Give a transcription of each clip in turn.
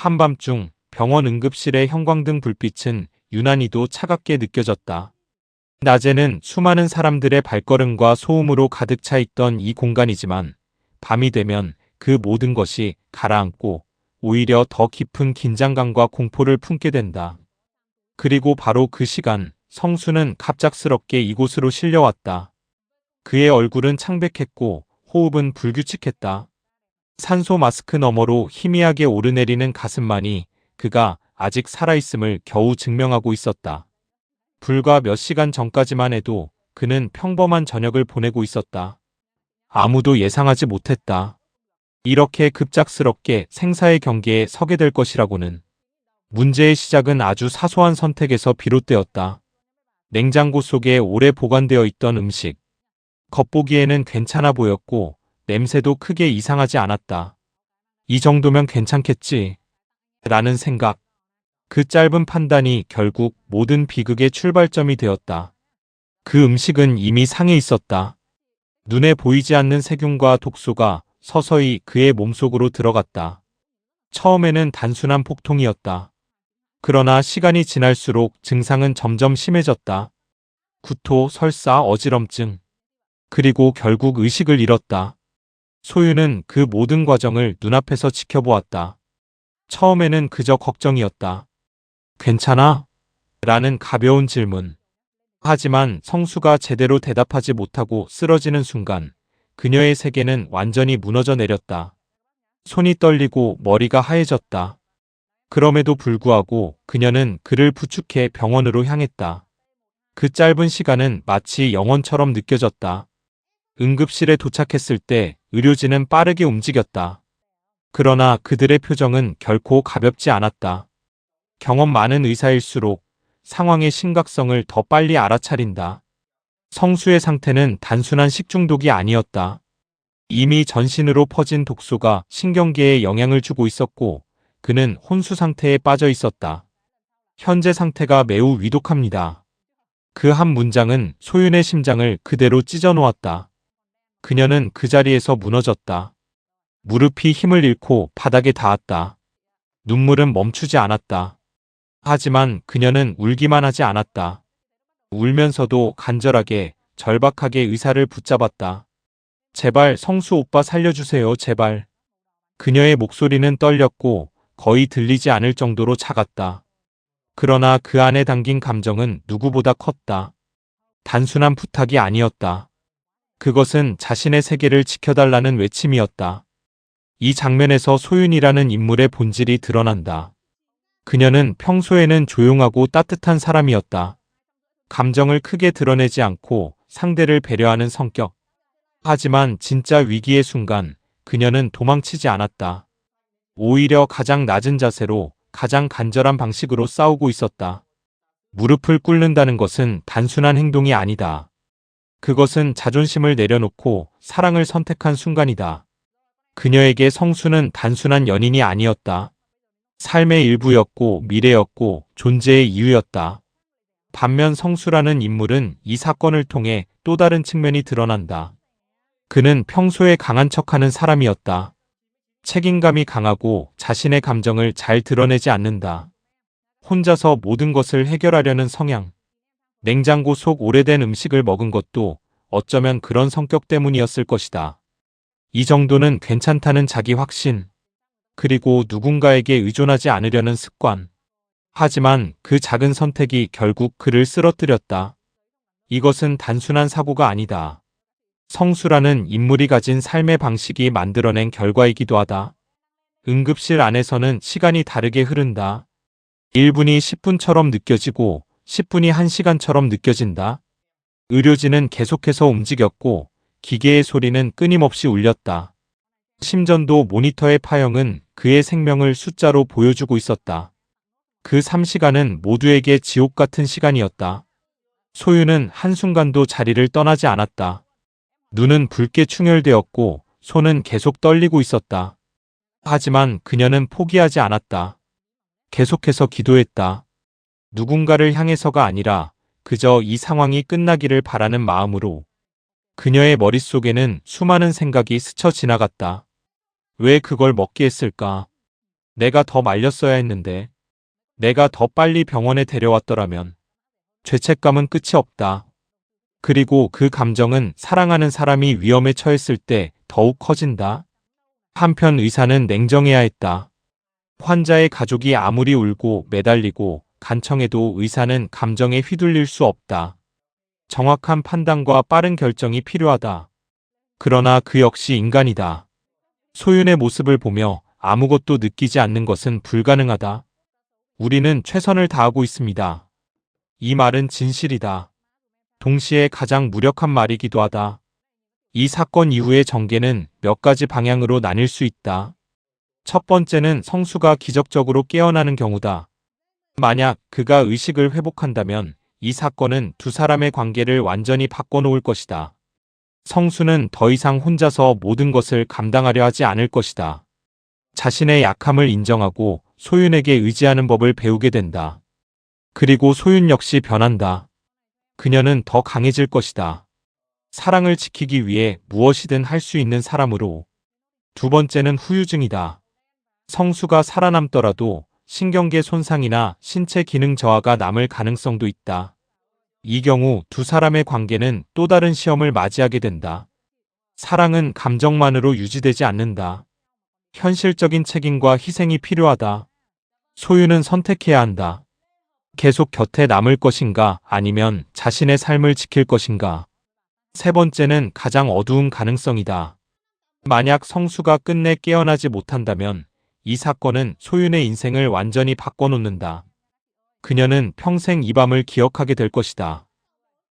한밤중 병원 응급실의 형광등 불빛은 유난히도 차갑게 느껴졌다. 낮에는 수많은 사람들의 발걸음과 소음으로 가득 차 있던 이 공간이지만 밤이 되면 그 모든 것이 가라앉고 오히려 더 깊은 긴장감과 공포를 품게 된다. 그리고 바로 그 시간, 성수는 갑작스럽게 이곳으로 실려왔다. 그의 얼굴은 창백했고 호흡은 불규칙했다. 산소 마스크 너머로 희미하게 오르내리는 가슴만이 그가 아직 살아있음을 겨우 증명하고 있었다. 불과 몇 시간 전까지만 해도 그는 평범한 저녁을 보내고 있었다. 아무도 예상하지 못했다. 이렇게 급작스럽게 생사의 경계에 서게 될 것이라고는. 문제의 시작은 아주 사소한 선택에서 비롯되었다. 냉장고 속에 오래 보관되어 있던 음식. 겉보기에는 괜찮아 보였고 냄새도 크게 이상하지 않았다. 이 정도면 괜찮겠지. 라는 생각. 그 짧은 판단이 결국 모든 비극의 출발점이 되었다. 그 음식은 이미 상해 있었다. 눈에 보이지 않는 세균과 독소가 서서히 그의 몸속으로 들어갔다. 처음에는 단순한 폭통이었다. 그러나 시간이 지날수록 증상은 점점 심해졌다. 구토, 설사, 어지럼증. 그리고 결국 의식을 잃었다. 소유는 그 모든 과정을 눈앞에서 지켜보았다. 처음에는 그저 걱정이었다. 괜찮아? 라는 가벼운 질문. 하지만 성수가 제대로 대답하지 못하고 쓰러지는 순간 그녀의 세계는 완전히 무너져 내렸다. 손이 떨리고 머리가 하얘졌다. 그럼에도 불구하고 그녀는 그를 부축해 병원으로 향했다. 그 짧은 시간은 마치 영원처럼 느껴졌다. 응급실에 도착했을 때 의료진은 빠르게 움직였다. 그러나 그들의 표정은 결코 가볍지 않았다. 경험 많은 의사일수록 상황의 심각성을 더 빨리 알아차린다. 성수의 상태는 단순한 식중독이 아니었다. 이미 전신으로 퍼진 독소가 신경계에 영향을 주고 있었고 그는 혼수 상태에 빠져 있었다. 현재 상태가 매우 위독합니다. 그 한 문장은 소윤의 심장을 그대로 찢어 놓았다. 그녀는 그 자리에서 무너졌다. 무릎이 힘을 잃고 바닥에 닿았다. 눈물은 멈추지 않았다. 하지만 그녀는 울기만 하지 않았다. 울면서도 간절하게, 절박하게 의사를 붙잡았다. 제발 성수 오빠 살려주세요, 제발. 그녀의 목소리는 떨렸고 거의 들리지 않을 정도로 작았다. 그러나 그 안에 담긴 감정은 누구보다 컸다. 단순한 부탁이 아니었다. 그것은 자신의 세계를 지켜달라는 외침이었다. 이 장면에서 소윤이라는 인물의 본질이 드러난다. 그녀는 평소에는 조용하고 따뜻한 사람이었다. 감정을 크게 드러내지 않고 상대를 배려하는 성격. 하지만 진짜 위기의 순간 그녀는 도망치지 않았다. 오히려 가장 낮은 자세로 가장 간절한 방식으로 싸우고 있었다. 무릎을 꿇는다는 것은 단순한 행동이 아니다. 그것은 자존심을 내려놓고 사랑을 선택한 순간이다. 그녀에게 성수는 단순한 연인이 아니었다. 삶의 일부였고 미래였고 존재의 이유였다. 반면 성수라는 인물은 이 사건을 통해 또 다른 측면이 드러난다. 그는 평소에 강한 척하는 사람이었다. 책임감이 강하고 자신의 감정을 잘 드러내지 않는다. 혼자서 모든 것을 해결하려는 성향. 냉장고 속 오래된 음식을 먹은 것도 어쩌면 그런 성격 때문이었을 것이다. 이 정도는 괜찮다는 자기 확신. 그리고 누군가에게 의존하지 않으려는 습관. 하지만 그 작은 선택이 결국 그를 쓰러뜨렸다. 이것은 단순한 사고가 아니다. 성수라는 인물이 가진 삶의 방식이 만들어낸 결과이기도 하다. 응급실 안에서는 시간이 다르게 흐른다. 1분이 10분처럼 느껴지고 10분이 1시간처럼 느껴진다. 의료진은 계속해서 움직였고 기계의 소리는 끊임없이 울렸다. 심전도 모니터의 파형은 그의 생명을 숫자로 보여주고 있었다. 그 3시간은 모두에게 지옥 같은 시간이었다. 소유는 한순간도 자리를 떠나지 않았다. 눈은 붉게 충혈되었고 손은 계속 떨리고 있었다. 하지만 그녀는 포기하지 않았다. 계속해서 기도했다. 누군가를 향해서가 아니라 그저 이 상황이 끝나기를 바라는 마음으로. 그녀의 머릿속에는 수많은 생각이 스쳐 지나갔다. 왜 그걸 먹게 했을까? 내가 더 말렸어야 했는데. 내가 더 빨리 병원에 데려왔더라면. 죄책감은 끝이 없다. 그리고 그 감정은 사랑하는 사람이 위험에 처했을 때 더욱 커진다. 한편 의사는 냉정해야 했다. 환자의 가족이 아무리 울고 매달리고 간청해도 의사는 감정에 휘둘릴 수 없다. 정확한 판단과 빠른 결정이 필요하다. 그러나 그 역시 인간이다. 소윤의 모습을 보며 아무것도 느끼지 않는 것은 불가능하다. 우리는 최선을 다하고 있습니다. 이 말은 진실이다. 동시에 가장 무력한 말이기도 하다. 이 사건 이후의 전개는 몇 가지 방향으로 나뉠 수 있다. 첫 번째는 성수가 기적적으로 깨어나는 경우다. 만약 그가 의식을 회복한다면 이 사건은 두 사람의 관계를 완전히 바꿔놓을 것이다. 성수는 더 이상 혼자서 모든 것을 감당하려 하지 않을 것이다. 자신의 약함을 인정하고 소윤에게 의지하는 법을 배우게 된다. 그리고 소윤 역시 변한다. 그녀는 더 강해질 것이다. 사랑을 지키기 위해 무엇이든 할 수 있는 사람으로. 두 번째는 후유증이다. 성수가 살아남더라도 신경계 손상이나 신체 기능 저하가 남을 가능성도 있다. 이 경우 두 사람의 관계는 또 다른 시험을 맞이하게 된다. 사랑은 감정만으로 유지되지 않는다. 현실적인 책임과 희생이 필요하다. 소유는 선택해야 한다. 계속 곁에 남을 것인가 아니면 자신의 삶을 지킬 것인가. 세 번째는 가장 어두운 가능성이다. 만약 성수가 끝내 깨어나지 못한다면 이 사건은 소윤의 인생을 완전히 바꿔놓는다. 그녀는 평생 이 밤을 기억하게 될 것이다.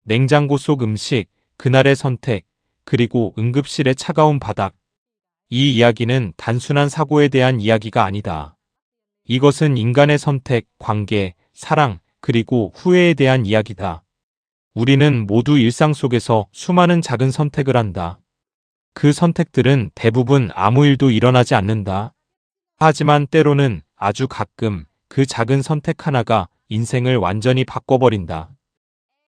냉장고 속 음식, 그날의 선택, 그리고 응급실의 차가운 바닥. 이 이야기는 단순한 사고에 대한 이야기가 아니다. 이것은 인간의 선택, 관계, 사랑, 그리고 후회에 대한 이야기다. 우리는 모두 일상 속에서 수많은 작은 선택을 한다. 그 선택들은 대부분 아무 일도 일어나지 않는다. 하지만 때로는 아주 가끔 그 작은 선택 하나가 인생을 완전히 바꿔버린다.